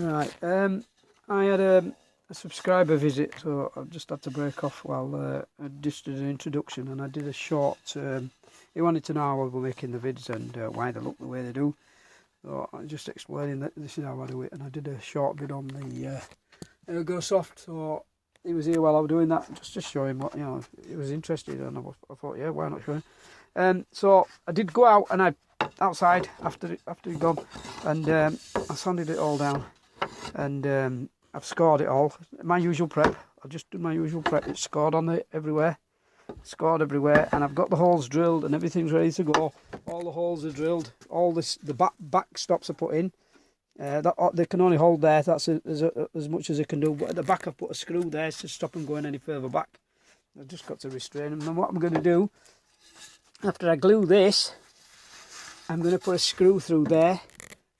Right, I had a subscriber visit, so I just had to break off while I just did an introduction, and I did a short. He wanted to know how I was making the vids and why they look the way they do. So I'm just explaining that this is how I do it, and I did a short vid on the Ergosoft. So he was here while I was doing that, just to show him what, you know, he was interested, and I thought, yeah, why not show him? So I did go out, and I outside after he'd gone, and I sanded it all down, and I've scored it all. My usual prep. I've just done my usual prep. It's scored on it everywhere. Scored everywhere, and I've got the holes drilled and everything's ready to go. All the holes are drilled. All this, the back stops are put in. That they can only hold there. That's as much as they can do. But at the back, I've put a screw there to stop them going any further back. I've just got to restrain them. And what I'm going to do after I glue this, I'm going to put a screw through there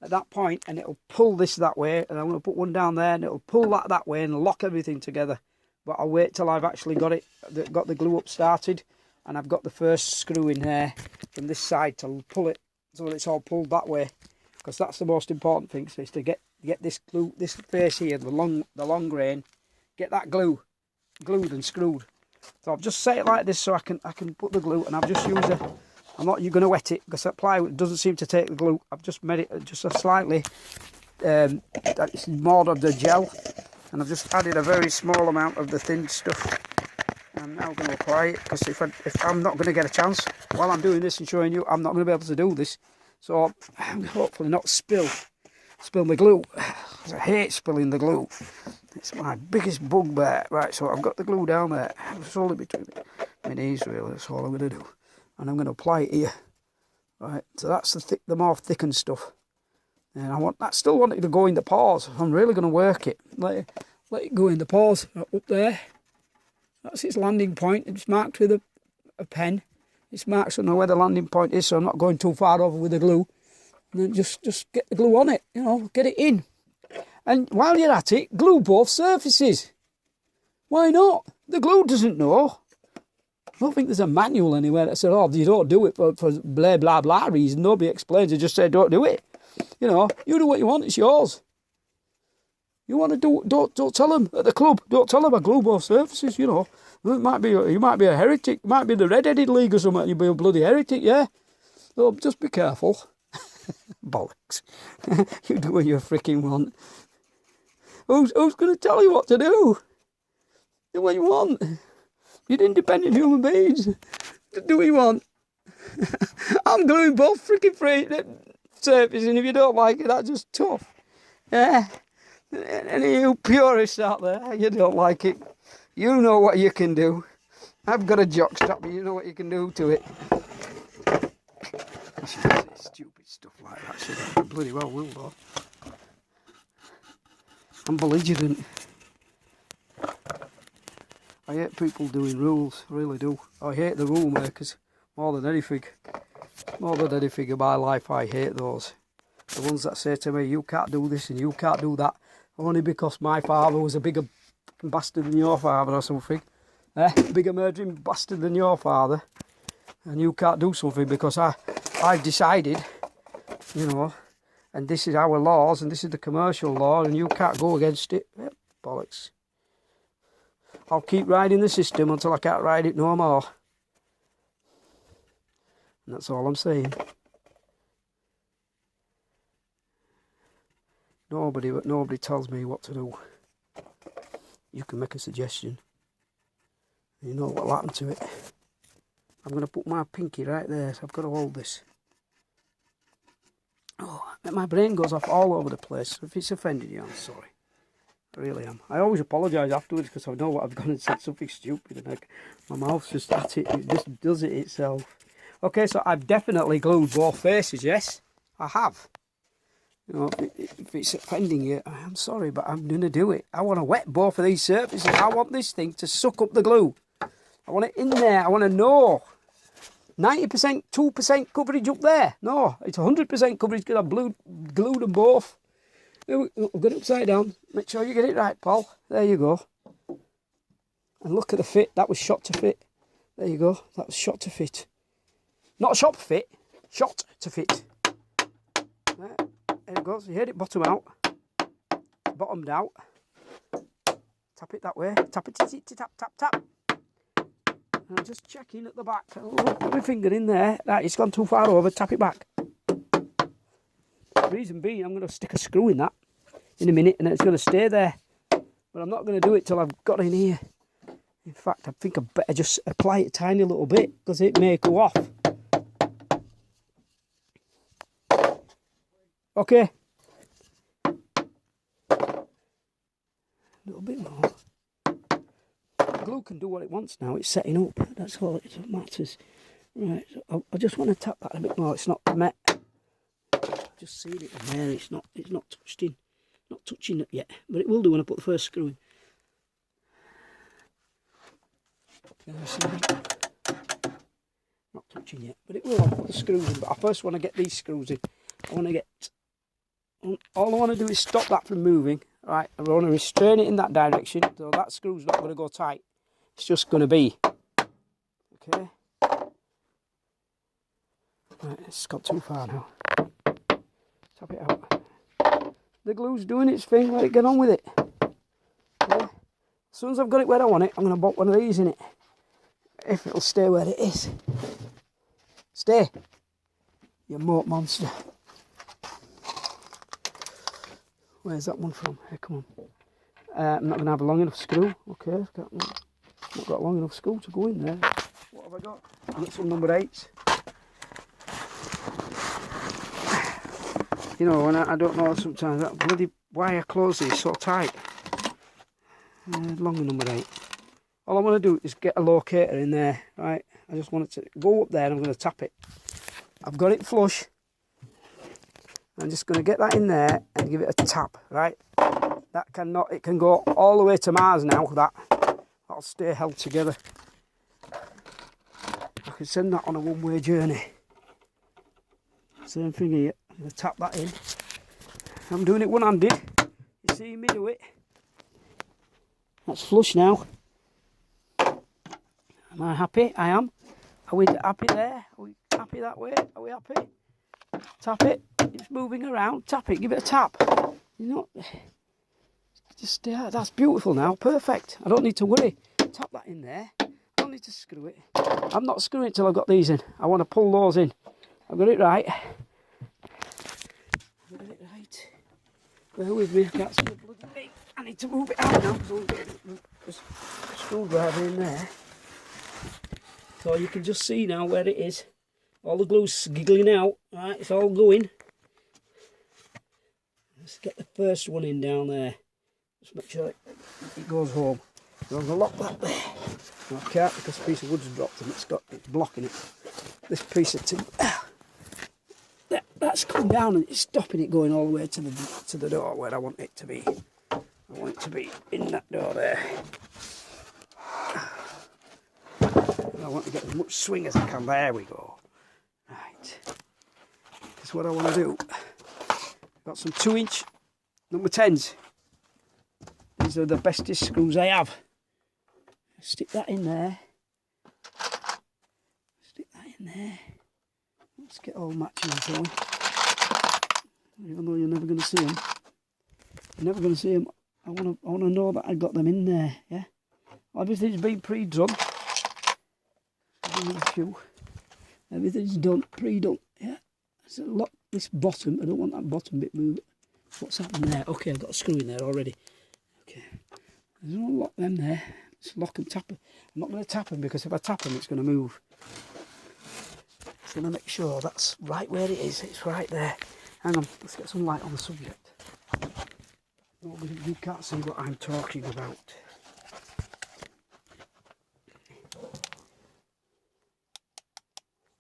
at that point, and it'll pull this that way. And I'm going to put one down there, and it'll pull that way and lock everything together. But I'll wait till I've actually got the glue up started, and I've got the first screw in there from this side to pull it so that it's all pulled that way, because that's the most important thing, so is to get this glue, this face here, the long grain, get that glued and screwed. So I've just set it like this so I can put the glue, and I've just used I'm not going to wet it because that plywood doesn't seem to take the glue. I've just made it just a slightly it's more of the gel. And I've just added a very small amount of the thin stuff. I'm now going to apply it, because if I'm not going to get a chance while I'm doing this and showing you, I'm not going to be able to do this. So I'm hopefully not spill my glue. I hate spilling the glue. It's my biggest bugbear. Right, so I've got the glue down there. It's only between my knees, really. That's all I'm going to do. And I'm going to apply it here. Right, so that's the more thickened stuff. And I still want it to go in the pores. I'm really going to work it. Let it go in the pores up there. That's its landing point. It's marked with a pen. It's marked so I know where the landing point is, so I'm not going too far over with the glue. And then just get the glue on it, you know, get it in. And while you're at it, glue both surfaces. Why not? The glue doesn't know. I don't think there's a manual anywhere that said, oh, you don't do it for blah, blah, blah reason. Nobody explains it, just say don't do it. You know, you do what you want, it's yours. You want to do, don't tell them at the club, don't tell them I glue both surfaces, you know. You might be a heretic, you might be the red-headed league or something, you'll be a bloody heretic, yeah. So just be careful. Bollocks. You do what you freaking want. Who's going to tell you what to do? Do what you want. You're independent human beings. Do what you want. I'm gluing both freaking surface, and if you don't like it, that's just tough. Yeah. Any of you purists out there, you don't like it, you know what you can do. I've got a jock strap, but you know what you can do to it. I shouldn't say stupid stuff like that, should I? Bloody well will, though. I'm belligerent. I hate people doing rules, I really do. I hate the rule makers more than anything. More than anything in my life, I hate those. The ones that say to me, you can't do this and you can't do that, only because my father was a bigger bastard than your father or something. Bigger murdering bastard than your father. And you can't do something because I've decided, you know, and this is our laws and this is the commercial law and you can't go against it. Bollocks. I'll keep riding the system until I can't ride it no more. And that's all I'm saying. Nobody tells me what to do. You can make a suggestion. You know what'll happen to it. I'm going to put my pinky right there, so I've got to hold this. Oh, my brain goes off all over the place. If it's offended you, I'm sorry. I really am. I always apologise afterwards because I know what I've gone and said something stupid, and my mouth's just at it. It just does it itself. Okay, so I've definitely glued both faces, yes? I have. You know, if it's offending you, I'm sorry, but I'm going to do it. I want to wet both of these surfaces. I want this thing to suck up the glue. I want it in there. I want to know. 90%, 2% coverage up there. No, it's 100% coverage because I've glued them both. I've got it upside down. Make sure you get it right, Paul. There you go. And look at the fit. That was shot to fit. There you go. That was shot to fit. Not shop fit. Shot to fit. There it goes. You heard it bottom out. bottomed out. Tap it that way. Tap it, tap, tap, tap. And I'm just checking at the back. Put my finger in there. Right, it's gone too far over. Tap it back. Reason being, I'm going to stick a screw in that in a minute, and it's going to stay there. But I'm not going to do it till I've got in here. In fact, I think I better just apply it a tiny little bit, because it may go off. Okay. A little bit more. The glue can do what it wants now. It's setting up. That's all it matters. Right. So I just want to tap that a bit more. It's not met. Just seen it in there. It's not touched in. Not touching it yet, but it will do when I put the first screw in. Not touching yet, but it will. I'll put the screws in. But I first want to get these screws in. All I want to do is stop that from moving. Right, I want to restrain it in that direction, so that screw's not going to go tight. It's just going to be. Okay. Right, it's got too far now. Tap it out. The glue's doing its thing. Let it get on with it. Yeah. As soon as I've got it where I want it, I'm going to put one of these in it. If it'll stay where it is. Stay. You moat monster. Where's that one from? Here, come on. I'm not going to have a long enough screw. Okay, I've not got a long enough screw to go in there. What have I got? I've got some number 8s. You know, and I don't know sometimes that bloody wire closes so tight. Longer number 8. All I want to do is get a locator in there, right? I just want it to go up there and I'm going to tap it. I've got it flush. I'm just going to get that in there and give it a tap, right? It can go all the way to Mars now, that'll stay held together. I can send that on a one-way journey. Same thing here, I'm going to tap that in. I'm doing it one-handed, you see me do it. That's flush now. Am I happy? I am. Are we happy there? Are we happy that way? Are we happy? Tap it. It's moving around. Tap it. Give it a tap. You know, just that's beautiful now. Perfect. I don't need to worry. Tap that in there. I don't need to screw it. I'm not screwing it till I've got these in. I want to pull those in. I've got it right. I've got it right. Bear with me. I can't see the bloody thing. I need to move it out now. There's a screwdriver in there. So you can just see now where it is. All the glue's giggling out. Right, it's all going. Let's get the first one in down there. Just make sure it goes home. I'm going to lock that there. No, I can't because a piece of wood's dropped and it's blocking it. This piece of tin, that's come down and it's stopping it going all the way to the door where I want it to be. I want it to be in that door there. And I want to get as much swing as I can. There we go. Right. That's what I want to do. Got some 2-inch number 10s. These are the bestest screws I have. Stick that in there. Stick that in there. Let's get all matching going. Even though you're never going to see them. You're never going to see them. I want to know that I got them in there. Yeah. Everything's been pre-done. Everything's done, pre-done. Yeah. So lock this bottom. I don't want that bottom bit moved. What's happening there? Okay, I've got a screw in there already. Okay. I don't want to lock them there. Just lock and tap them. I'm not going to tap them because if I tap them, it's going to move. Just going to make sure that's right where it is. It's right there. Hang on, let's get some light on the subject. You can't see what I'm talking about.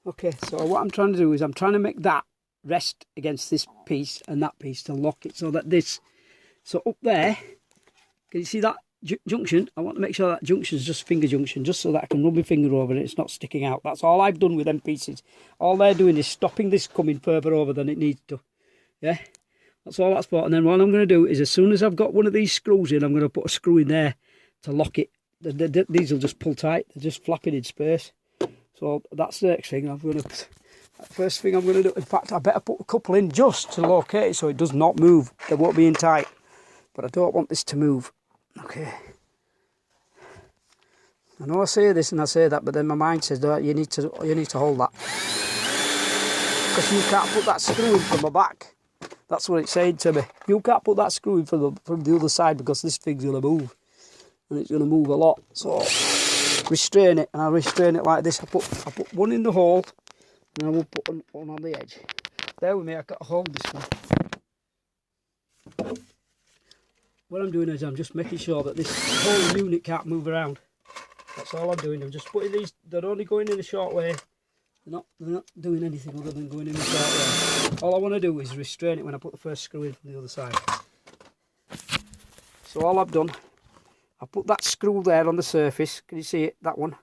Okay, so what I'm trying to do is I'm trying to make that rest against this piece and that piece to lock it so that this, so up there, can you see that junction? I want to make sure that junction is just finger junction, just so that I can rub my finger over it, it's not sticking out. That's all I've done with them pieces. All they're doing is stopping this coming further over than it needs to. Yeah, that's all that's for. And then what I'm going to do is as soon as I've got one of these screws in, I'm going to put a screw in there to lock it. These will just pull tight, they're just flapping in space. So that's the next thing. First thing I'm going to do, in fact I better put a couple in just to locate it so it does not move. They won't be in tight. but I don't want this to move. Okay. I know I say this and I say that, but then my mind says that you need to hold that, because you can't put that screw in from the back. That's what it's saying to me. You can't put that screw in from the other side, because this thing's gonna move, and it's gonna move a lot. So restrain it, and I restrain it like this. I put one in the hole, and I will put one on the edge. Bear with me, I've got to hold this one. What I'm doing is I'm just making sure that this whole unit can't move around. That's all I'm doing. I'm just putting these, they're only going in a short way. They're not doing anything other than going in a short way. All I want to do is restrain it when I put the first screw in from the other side. So all I've done, I put that screw there on the surface. Can you see it? That one.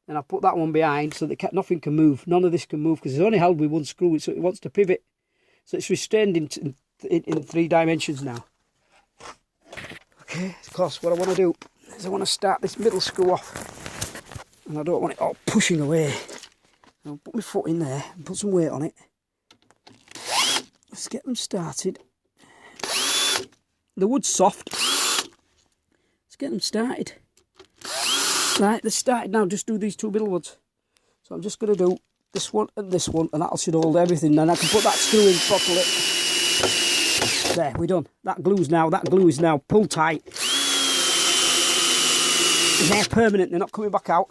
Then I put that one behind so that nothing can move. None of this can move, because it's only held with one screw, so it wants to pivot. So it's restrained in 3 dimensions now. Okay, of course, what I want to do is I want to start this middle screw off. And I don't want it all pushing away. I'll put my foot in there and put some weight on it. Let's get them started. The wood's soft. Let's get them started. Right, they're started now. Just do these 2 middle ones. So I'm just going to do this one, and that should hold everything. Then I can put that screw in properly. There, we're done. That glue is now pulled tight. They're permanent. They're not coming back out.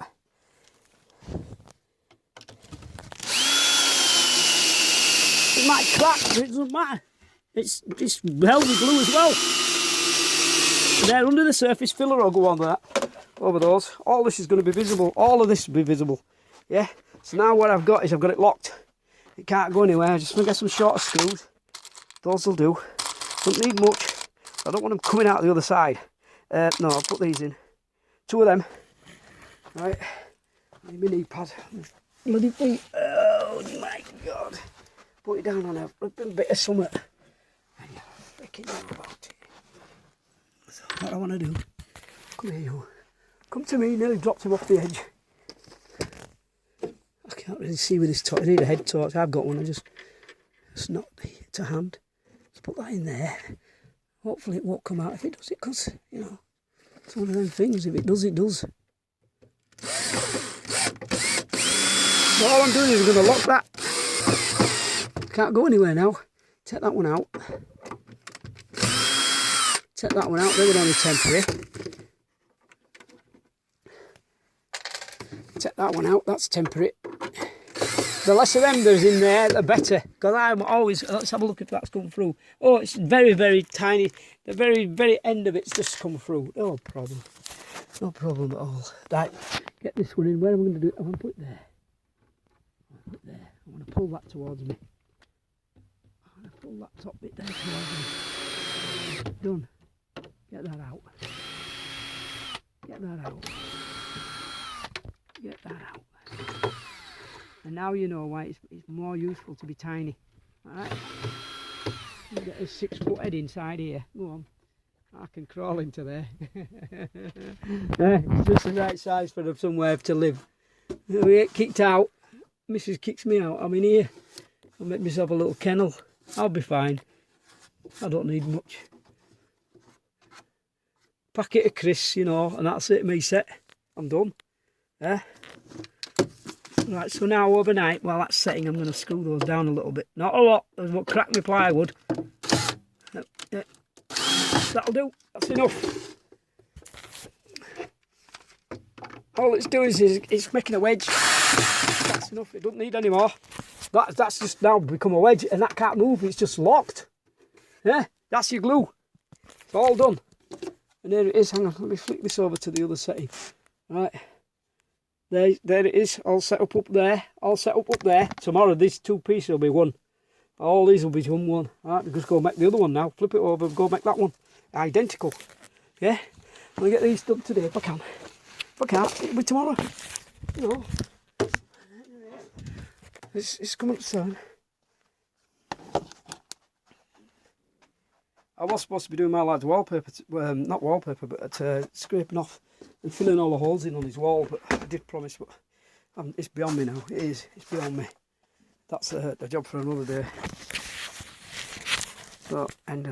It might crack, but it doesn't matter. It's held with glue as well. And there, under the surface, filler will go on that, over those. All this is going to be visible. All of this will be visible. Yeah. So now what I've got is I've got it locked. It can't go anywhere. I'm just going to get some shorter screws. Those will do. Don't need much. I don't want them coming out the other side. No, I'll put these in. 2 of them. Right. I need my knee pad. Bloody feet. Oh my God. Put it down on a bit of something. And you're freaking know about it. So what I want to do. Come here, you. Come to me. Nearly dropped him off the edge. I can't really see with this torch. I need a head torch. I've got one. It's not to hand. Let's put that in there. Hopefully it won't come out. If it does, it because, you know, it's one of them things. If it does, it does. So all I'm doing is I'm going to lock that. Can't go anywhere now. Take that one out. Take that one out. They were only temporary. Take that one out. That's temporary. The less of them there's in there, the better. Because I'm always... Let's have a look if that's come through. Oh, it's very, very tiny. The very, very end of it's just come through. No problem. No problem at all. Right, get this one in. Where am I going to do it? I'm going to put it there. Put it there. I want to pull that towards me. I want to pull that top bit there towards me. Done. Get that out. Get that out. Get that out. And now you know why it's more useful to be tiny. Alright? Get a 6-foot head inside here. Go on. I can crawl into there. It's just the right size for them somewhere to live. We get kicked out. Mrs. kicks me out. I'm in here. I'll make myself a little kennel. I'll be fine. I don't need much. Packet of crisps, you know, and that's it, me set. I'm done. Yeah. Right, so now overnight, while that's setting, I'm going to screw those down a little bit. Not a lot. There's what crack my plywood. Yeah. That'll do. That's enough. All it's doing is it's making a wedge. That's enough. It doesn't need any more. That's just now become a wedge, and that can't move. It's just locked. Yeah, that's your glue. It's all done. And there it is. Hang on, let me flick this over to the other setting. Right. There it is, all set up there, all set up there. Tomorrow these 2 pieces will be one. All these will be one. Alright, we just go make the other one now. Flip it over and go make that one. Identical. Yeah? I'm going to get these done today if I can. If I can't, it'll be tomorrow. You know. It's coming up soon. I was supposed to be doing my lad's wallpaper, not wallpaper, but scraping off and filling all the holes in on his wall, but I did promise, but it's beyond me now. It is, it's beyond me. That's the job for another day. So, end of that.